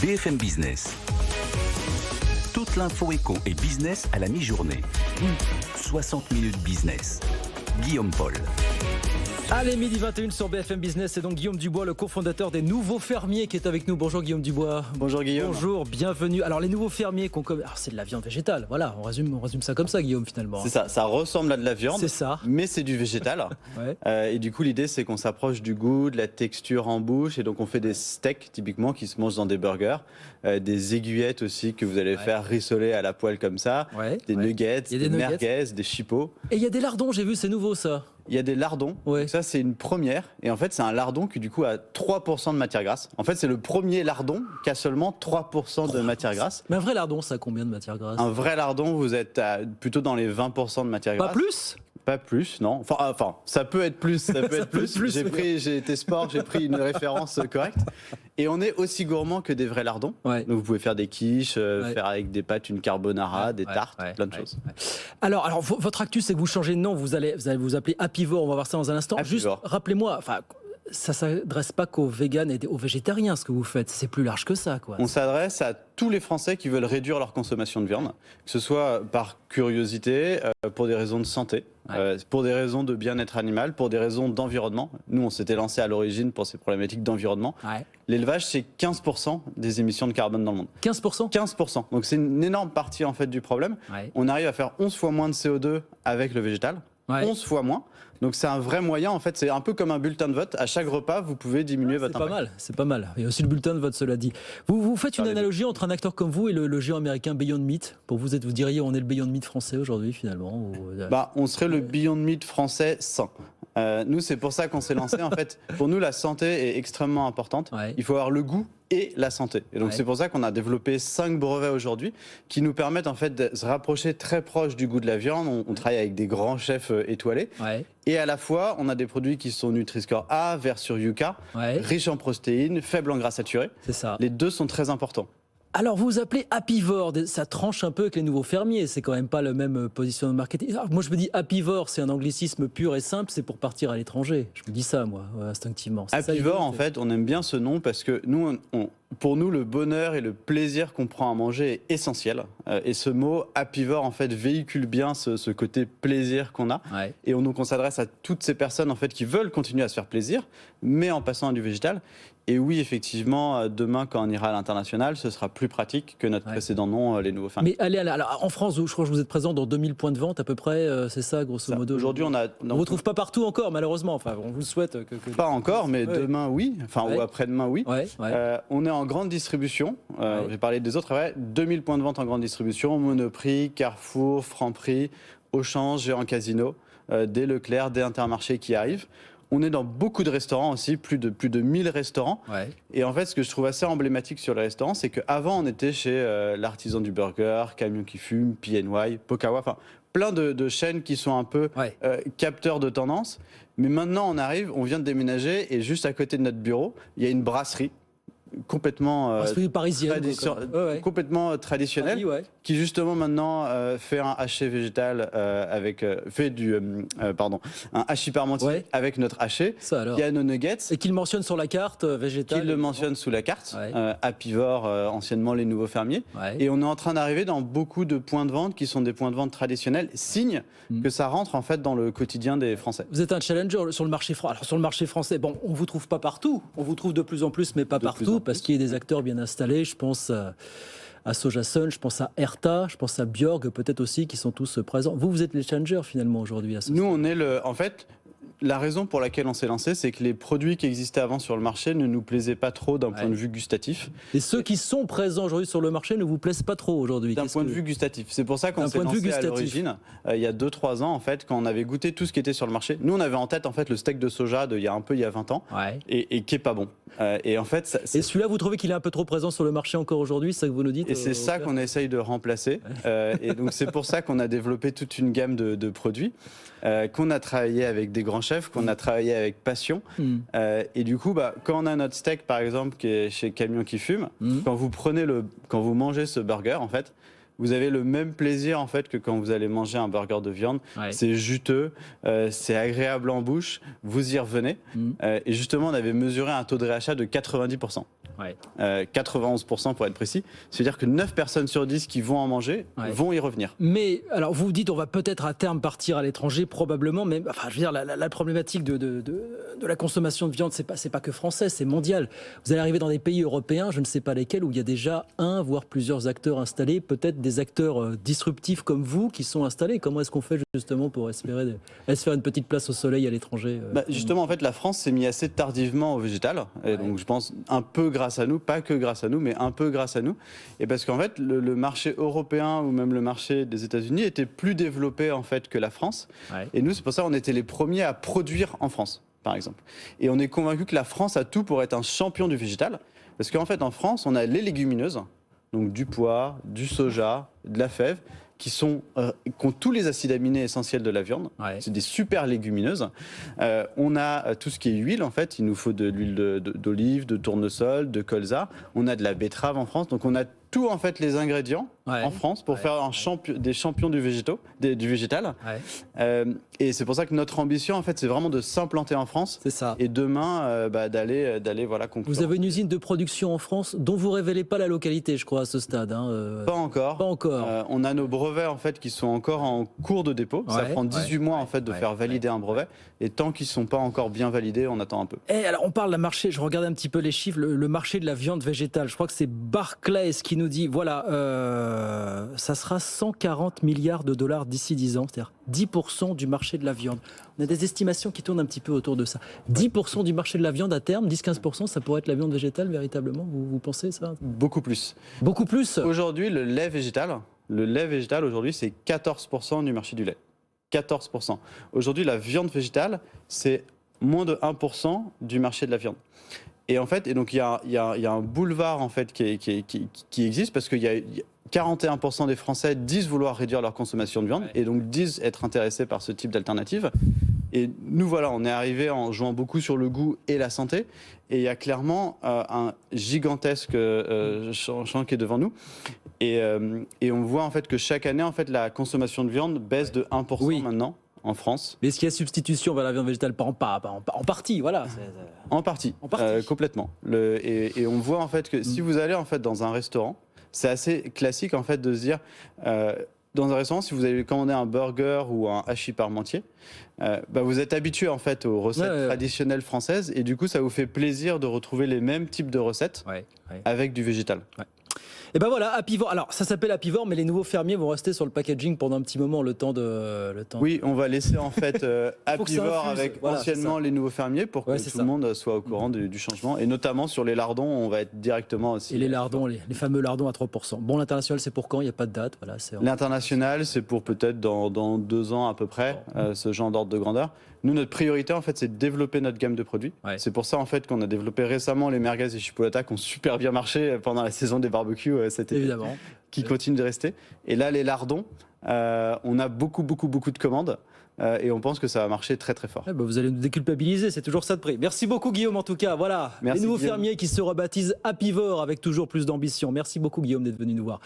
BFM Business. Toute l'info éco et business à la mi-journée. 60 minutes business. Guillaume Paul. Allez, midi 21 sur BFM Business, c'est donc Guillaume Dubois, le cofondateur des Nouveaux Fermiers qui est avec nous. Bonjour Guillaume Dubois. Bonjour Guillaume. Bonjour, bienvenue. Alors les Nouveaux Fermiers, alors c'est de la viande végétale, voilà, on résume ça comme ça Guillaume finalement. C'est ça ressemble à de la viande, c'est ça. Mais c'est du végétal. Ouais. Et du coup l'idée c'est qu'on s'approche du goût, de la texture en bouche, et donc on fait des steaks typiquement qui se mangent dans des burgers, des aiguillettes aussi que vous allez faire rissoler à la poêle comme ça, des nuggets, des merguez, des chipots. Et il y a des lardons, j'ai vu, c'est nouveau ça. Il y a des lardons, donc ça c'est une première, et en fait c'est un lardon qui du coup a 3% de matière grasse. En fait c'est le premier lardon qui a seulement 3% de matière grasse. Mais un vrai lardon, ça a combien de matière grasse? Un vrai lardon, vous êtes plutôt dans les 20% de matière grasse. Pas plus? Pas plus, non. Enfin, ça peut être plus, ça peut être plus. J'ai été sport, j'ai pris une référence correcte. Et on est aussi gourmand que des vrais lardons. Ouais. Donc vous pouvez faire des quiches, faire avec des pâtes une carbonara, des tartes, plein de choses. Alors votre actu, c'est que vous changez de nom, vous allez vous appeler Apivore, on va voir ça dans un instant. Apivore. Juste, rappelez-moi, ça s'adresse pas qu'aux véganes et aux végétariens, ce que vous faites. C'est plus large que ça, quoi. On s'adresse à tous les Français qui veulent réduire leur consommation de viande, que ce soit par curiosité, pour des raisons de santé, pour des raisons de bien-être animal, pour des raisons d'environnement. Nous, on s'était lancé à l'origine pour ces problématiques d'environnement. L'élevage, c'est 15% des émissions de carbone dans le monde. 15% ? 15%. Donc c'est une énorme partie en fait du problème. On arrive à faire 11 fois moins de CO2 avec le végétal. 11 fois moins. Donc c'est un vrai moyen, en fait, c'est un peu comme un bulletin de vote. À chaque repas, vous pouvez diminuer votre impact. C'est pas mal. Il y a aussi le bulletin de vote, cela dit. Vous faites une analogie entre un acteur comme vous et le géant américain Beyond Meat. Pour vous diriez, on est le Beyond Meat français aujourd'hui, finalement on serait le Beyond Meat français sain. Nous, c'est pour ça qu'on s'est lancé. En fait, pour nous, la santé est extrêmement importante. Il faut avoir le goût et la santé. Et donc c'est pour ça qu'on a développé 5 brevets aujourd'hui qui nous permettent en fait de se rapprocher très proche du goût de la viande. On travaille avec des grands chefs étoilés. Et à la fois, on a des produits qui sont Nutri-Score A, verts sur Yucca, riches en protéines, faibles en gras saturés. C'est ça. Les deux sont très importants. Alors, vous vous appelez Apivore, ça tranche un peu avec les Nouveaux Fermiers, c'est quand même pas le même positionnement de marketing. Alors, moi, je me dis Apivore, c'est un anglicisme pur et simple, c'est pour partir à l'étranger. Je me dis ça, moi, instinctivement. Apivore, en fait, on aime bien ce nom parce que nous, pour nous, le bonheur et le plaisir qu'on prend à manger est essentiel. Et ce mot Apivore, en fait, véhicule bien ce côté plaisir qu'on a. Et on s'adresse à toutes ces personnes, en fait, qui veulent continuer à se faire plaisir, mais en passant à du végétal. Et oui, effectivement, demain, quand on ira à l'international, ce sera plus pratique que notre précédent nom, les Nouveaux Fermiers. Mais allez, alors, en France, je crois que vous êtes présent dans 2000 points de vente à peu près, c'est ça, grosso modo. Aujourd'hui, on ne vous trouve pas partout encore, malheureusement. Enfin, on vous le souhaite. Pas encore, mais demain, oui. Ou après-demain, oui. On est en grande distribution. J'ai parlé des autres. 2000 points de vente en grande distribution. Monoprix, Carrefour, Franprix, Auchan, Géant Casino, des Leclerc, des Intermarchés qui arrivent. On est dans beaucoup de restaurants aussi, plus de 1000 restaurants. Et en fait, ce que je trouve assez emblématique sur les restaurants, c'est qu'avant, on était chez l'artisan du burger, Camion qui fume, PNY, Pokawa, enfin plein de chaînes qui sont un peu capteurs de tendance. Mais maintenant, on vient de déménager et juste à côté de notre bureau, il y a une brasserie complètement complètement traditionnelle qui justement maintenant fait un haché végétal fait un hachis parmentier avec notre haché. Il y a nos nuggets et qu'il mentionne sur la carte végétal. Qu'il le mentionne sous la carte. Apivore, anciennement les Nouveaux Fermiers. Et on est en train d'arriver dans beaucoup de points de vente qui sont des points de vente traditionnels, signe que ça rentre en fait dans le quotidien des Français. Vous êtes un challenger sur le marché français. Alors sur le marché français, on vous trouve pas partout. On vous trouve de plus en plus, mais pas partout. Parce qu'il y a des acteurs bien installés, je pense à Sojasun, je pense à Herta, je pense à Bjorg peut-être aussi, qui sont tous présents. Vous êtes les challengers finalement aujourd'hui. Nous, on est en fait, la raison pour laquelle on s'est lancé, c'est que les produits qui existaient avant sur le marché ne nous plaisaient pas trop d'un point de vue gustatif. Et ceux qui sont présents aujourd'hui sur le marché ne vous plaisent pas trop aujourd'hui. D'un point de vue gustatif. C'est pour ça qu'on s'est lancé à l'origine, il y a 2-3 ans, en fait, quand on avait goûté tout ce qui était sur le marché. Nous, on avait en tête en fait, le steak de soja il y a 20 ans, et qui est pas bon. Et en fait, et celui-là, vous trouvez qu'il est un peu trop présent sur le marché encore aujourd'hui, c'est ça que vous nous dites? Et c'est ça qu'on essaye de remplacer. Et donc c'est pour ça qu'on a développé toute une gamme de produits, qu'on a travaillé avec des grands chefs, qu'on a travaillé avec passion. Et du coup, quand on a notre steak, par exemple, qui est chez Camion qui fume, quand vous mangez ce burger, en fait, vous avez le même plaisir en fait que quand vous allez manger un burger de viande. C'est juteux, c'est agréable en bouche, vous y revenez. Et justement, on avait mesuré un taux de réachat de 90%. 91% pour être précis. C'est-à-dire que 9 personnes sur 10 qui vont en manger vont y revenir. Mais alors vous dites on va peut-être à terme partir à l'étranger, probablement, mais enfin, je veux dire, la problématique de la consommation de viande, c'est pas que français, c'est mondial. Vous allez arriver dans des pays européens, je ne sais pas lesquels, où il y a déjà un, voire plusieurs acteurs installés, peut-être des acteurs disruptifs comme vous qui sont installés. Comment est-ce qu'on fait justement pour espérer se faire une petite place au soleil à l'étranger Justement, en fait, la France s'est mise assez tardivement au végétal. Et donc, je pense un peu grâce à nous, pas que grâce à nous, mais un peu grâce à nous. Et parce qu'en fait, le marché européen ou même le marché des États-Unis était plus développé en fait que la France. Et nous, c'est pour ça qu'on était les premiers à produire en France, par exemple. Et on est convaincu que la France a tout pour être un champion du végétal. Parce qu'en fait, en France, on a les légumineuses, donc du pois, du soja, de la fève, qui ont tous les acides aminés essentiels de la viande. C'est des super légumineuses. On a tout ce qui est huile, en fait. Il nous faut de l'huile d'olive, de tournesol, de colza. On a de la betterave en France. Donc on a tous en fait les ingrédients en France pour faire des champions du végétal. Et c'est pour ça que notre ambition, en fait, c'est vraiment de s'implanter en France. C'est ça. Et demain, d'aller concourir. Vous avez une usine de production en France dont vous révélez pas la localité, je crois, à ce stade. Pas encore. Pas encore. On a nos brevets en fait qui sont encore en cours de dépôt. Ça prend 18 mois en fait de faire valider un brevet. Et tant qu'ils sont pas encore bien validés, on attend un peu. Et alors on parle d'un marché. Je regardais un petit peu les chiffres. Le marché de la viande végétale. Je crois que c'est Barclays qui nous dit voilà, ça sera 140 milliards de dollars d'ici 10 ans. C'est-à-dire 10% du marché de la viande. On a des estimations qui tournent un petit peu autour de ça. 10% du marché de la viande à terme, 10-15%, ça pourrait être la viande végétale véritablement. Vous pensez ça? Beaucoup plus. Beaucoup plus. Aujourd'hui, le lait végétal aujourd'hui, c'est 14% du marché du lait. 14%. Aujourd'hui, la viande végétale, c'est moins de 1% du marché de la viande. Et en fait, donc il y a un boulevard en fait qui existe parce qu'il y a 41% des Français disent vouloir réduire leur consommation de viande et donc disent être intéressés par ce type d'alternative. Et nous, voilà, on est arrivé en jouant beaucoup sur le goût et la santé. Et il y a clairement un gigantesque champ qui est devant nous. Et on voit en fait que chaque année, en fait, la consommation de viande baisse de 1% maintenant en France. Mais est-ce qu'il y a substitution vers la viande végétale? En partie, voilà. En partie. Complètement. Et on voit en fait que si vous allez en fait dans un restaurant, c'est assez classique en fait de se dire dans un restaurant, si vous allez commander un burger ou un hachis parmentier, vous êtes habitué en fait aux recettes traditionnelles françaises et du coup ça vous fait plaisir de retrouver les mêmes types de recettes avec du végétal. Et ben voilà, Apivore. Alors ça s'appelle Apivore, mais les nouveaux fermiers vont rester sur le packaging pendant un petit moment, le temps. Oui, on va laisser en fait Apivore avec anciennement les nouveaux fermiers pour que tout le monde soit au courant du changement. Et notamment sur les lardons, on va être directement aussi. Et les lardons, les fameux lardons à 3%. Bon, l'international, c'est pour quand? Il n'y a pas de date. Voilà, l'international, c'est pour peut-être dans 2 ans à peu près, ce genre d'ordre de grandeur. Nous, notre priorité, en fait, c'est de développer notre gamme de produits. C'est pour ça, en fait, qu'on a développé récemment les merguez et chipolata qui ont super bien marché pendant la saison des barbecues cet été. Évidemment. Qui continuent de rester. Et là, les lardons, on a beaucoup de commandes. Et on pense que ça va marcher très très fort. Vous allez nous déculpabiliser, c'est toujours ça de prix. Merci beaucoup Guillaume en tout cas. Voilà, Merci, les nouveaux Guillaume. fermiers qui se rebaptisent Apivore avec toujours plus d'ambition. Merci beaucoup Guillaume d'être venu nous voir.